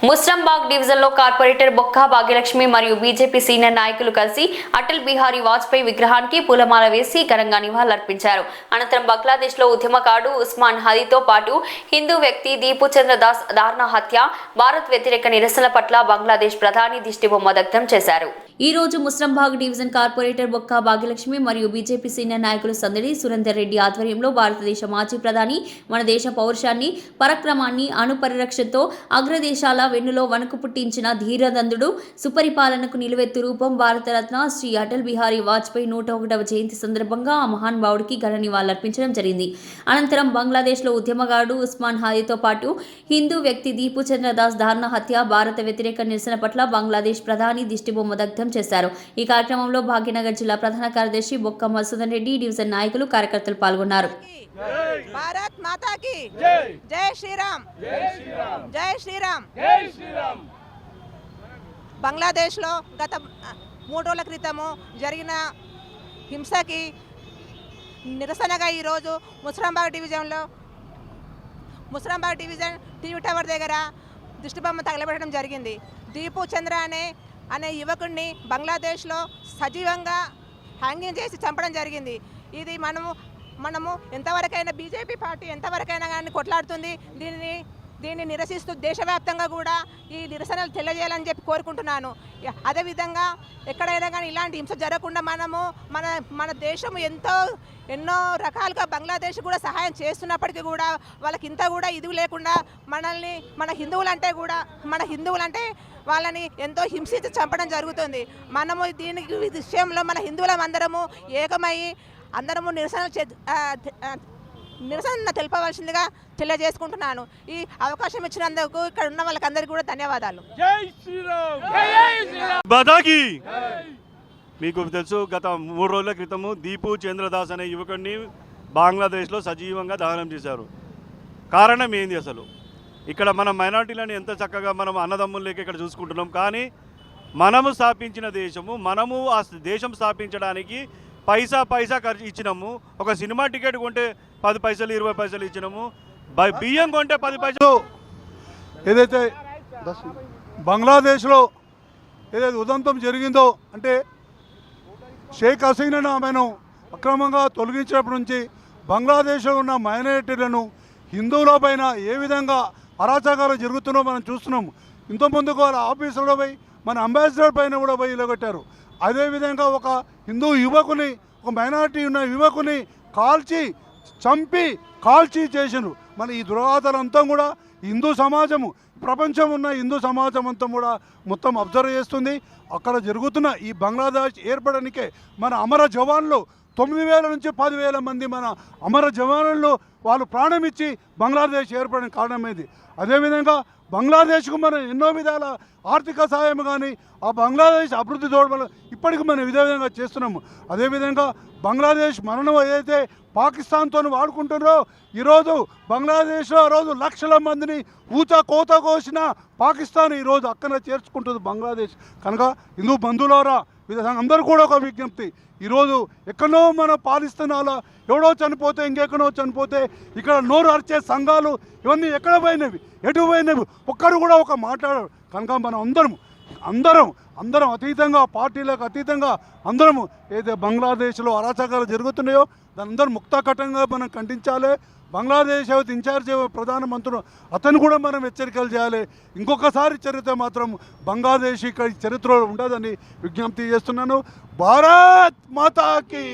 Musarambagh division లో corporator బొక్క భాగ్యలక్ష్మి మరియు బీజేపీ సీనియర్ నాయకులు కలిసి అటల్ బిహారీ వాజ్పేయి విగ్రహానికి పూలమాల వేసి ఘనంగా నివాళులర్పించారు. అనంతరం బంగ్లాదేశ్ లో ఉద్యమకారుడు ఉస్మాన్ హదీతో పాటు హిందూ వ్యక్తి దీపు చంద్ర దాస్ దారుణ హత్య, భారత్ వ్యతిరేక నిరసనల పట్ల బంగ్లాదేశ్ ప్రధాని దిష్టిబొమ్మ దగ్ధం చేశారు. ఈ రోజు ముస్రంబాగ్ డివిజన్ కార్పొరేటర్ బొక్క భాగ్యలక్ష్మి మరియు బీజేపీ సీనియర్ నాయకులు సందడి సురేందర్ రెడ్డి ఆధ్వర్యంలో భారతదేశ మాజీ ప్రధాని మన దేశ పౌరుషాన్ని, పరాక్రమాన్ని, అణుపరిరక్షణతో అగ్రదేశాల వెన్నులో వణుకు పుట్టించిన ధీరదందుడు, సుపరిపాలనకు నిలువెత్తు రూపం భారతరత్న శ్రీ అటల్ బిహారీ వాజ్పేయి 101వ జయంతి సందర్భంగా ఆ మహానుభావుడికి ఘన నివాళులర్పించడం జరిగింది. అనంతరం బంగ్లాదేశ్లో ఉద్యమగాడు ఉస్మాన్ హాదీతో పాటు హిందూ వ్యక్తి దీపు చంద్ర దాస్ దారుణ హత్య, భారత వ్యతిరేక నిరసన పట్ల బంగ్లాదేశ్ ప్రధాని దిష్టిబొమ్మ దగ్ధం చేశారు. ఈ కార్యక్రమంలో భాగ్యనగర్ జిల్లా ప్రధాన కార్యదర్శి బొక్క మధుసూదన్ రెడ్డి, డివిజన్ నాయకులు, కార్యకర్తలు పాల్గొన్నారు. భారత్ మాతా కీ జై, జై శ్రీరామ్, జై శ్రీరామ్. బంగ్లాదేశ్లో గత 3 రోజుల క్రితము జరిగిన హింసకి నిరసనగా ఈరోజు ముస్రంబాగ్ డివిజన్ టీవీ టవర్ దగ్గర దిష్టిబొమ్మ తగలబెట్టడం జరిగింది. దీపు చంద్ర అనే యువకుడిని బంగ్లాదేశ్లో సజీవంగా హ్యాంగింగ్ చేసి చంపడం జరిగింది. ఇది మనము ఎంతవరకైనా బీజేపీ పార్టీ ఎంతవరకైనా కానీ కొట్లాడుతుంది. దీన్ని నిరసిస్తూ దేశవ్యాప్తంగా కూడా ఈ నిరసనలు తెలియజేయాలని చెప్పి కోరుకుంటున్నాను. అదేవిధంగా ఎక్కడైనా కానీ ఇలాంటి హింస జరగకుండా మన దేశం ఎన్నో రకాలుగా బంగ్లాదేశ్ కూడా సహాయం చేస్తున్నప్పటికీ కూడా వాళ్ళకి ఇంత కూడా ఇది లేకుండా మన హిందువులంటే వాళ్ళని ఎంతో హింసించి చంపడం జరుగుతుంది. మనము దీనికి విషయంలో మన హిందువులం అందరము ఏకమై అందరము నిరసన తెలపవలసిందిగా తెలియజేసుకుంటున్నాను. ఈ అవకాశం ఇచ్చినందుకు ఇక్కడ ఉన్న వాళ్ళకందరికీ కూడా ధన్యవాదాలు. మీకు తెలుసు, గత 3 రోజుల క్రితము దీపు చంద్రదాస్ అనే యువకుడిని బంగ్లాదేశ్లో సజీవంగా దహనం చేశారు. కారణం ఏంది? అసలు ఇక్కడ మన మైనారిటీలను ఎంత చక్కగా మనం అన్నదమ్ములు లేక ఇక్కడ చూసుకుంటున్నాం. కానీ మనము స్థాపించిన దేశము, మనము ఆ దేశం స్థాపించడానికి పైసా ఖర్చు ఇచ్చినాము. ఒక సినిమా టికెట్ కొంటే 10 పైసలు 20 పైసలు ఇచ్చినాము. బియ్యం కొంటే 10 పైసలు. ఏదైతే బంగ్లాదేశ్లో ఏదైతే ఉదంతం జరిగిందో, అంటే షేక్ హసీనా ఆమెను అక్రమంగా తొలగించినప్పటి నుంచి బంగ్లాదేశ్లో ఉన్న మైనారిటీలను, హిందువుల పైన ఏ విధంగా అరాచకాలు జరుగుతున్నో మనం చూస్తున్నాము. ఇంతకుముందుకు వాళ్ళ ఆఫీసులో పోయి మన అంబాసిడర్ పైన కూడా పోయి ఇలగొట్టారు. అదేవిధంగా ఒక హిందూ యువకుని, ఒక మైనారిటీ ఉన్న యువకుని కాల్చి చేసినారు. మన ఈ దురాగతాలంతా కూడా హిందూ సమాజము, ప్రపంచం ఉన్న హిందూ సమాజం అంతా కూడా మొత్తం అబ్జర్వ్ చేస్తుంది. అక్కడ జరుగుతున్న ఈ బంగ్లాదేశ్ ఏర్పడడానికే మన అమర జవాన్లు 9,000 నుంచి 10,000 మంది మన అమర జవాన్లు వాళ్ళు ప్రాణం ఇచ్చి బంగ్లాదేశ్ ఏర్పడడానికి కారణమైంది. అదేవిధంగా బంగ్లాదేశ్కు మనం ఎన్నో విధాల ఆర్థిక సహాయం కానీ ఆ బంగ్లాదేశ్ అభివృద్ధి తోడ్పడ ఇప్పటికి మనం ఇదే విధంగా చేస్తున్నాము. అదేవిధంగా బంగ్లాదేశ్ మరణం ఏదైతే పాకిస్తాన్తో వాడుకుంటున్నారో, ఈరోజు బంగ్లాదేశ్లో ఆ రోజు లక్షల మందిని కోత కోసిన పాకిస్తాన్ ఈరోజు అక్కన చేర్చుకుంటుంది బంగ్లాదేశ్. కనుక హిందూ బంధువులారా, అందరూ కూడా ఒక విజ్ఞప్తి, ఈరోజు ఎక్కడో మన పాలిస్తనాల ఎవడో చనిపోతే ఇంకెక్కడో చనిపోతే ఇక్కడ నోరు అరిచే సంఘాలు ఇవన్నీ ఎక్కడ పోయినవి, ఎటు పోయినవి, ఒక్కరు కూడా ఒక మాట్లాడారు. కనుక మనం అందరం అతీతంగా, పార్టీలకు అతీతంగా అందరము ఏదైతే బంగ్లాదేశ్లో అరాచకాలు జరుగుతున్నాయో దాని అందరూ ముక్తకటంగా మనం ఖండించాలి. బంగ్లాదేశ్ ఇన్ఛార్జ్ ప్రధానమంత్రులు అతను కూడా మనం హెచ్చరికలు చేయాలి. ఇంకొకసారి చరిత్ర మాత్రం బంగ్లాదేశ్ ఇక్కడ చరిత్రలో ఉండదని విజ్ఞప్తి చేస్తున్నాను. భారత్ మాతాకి.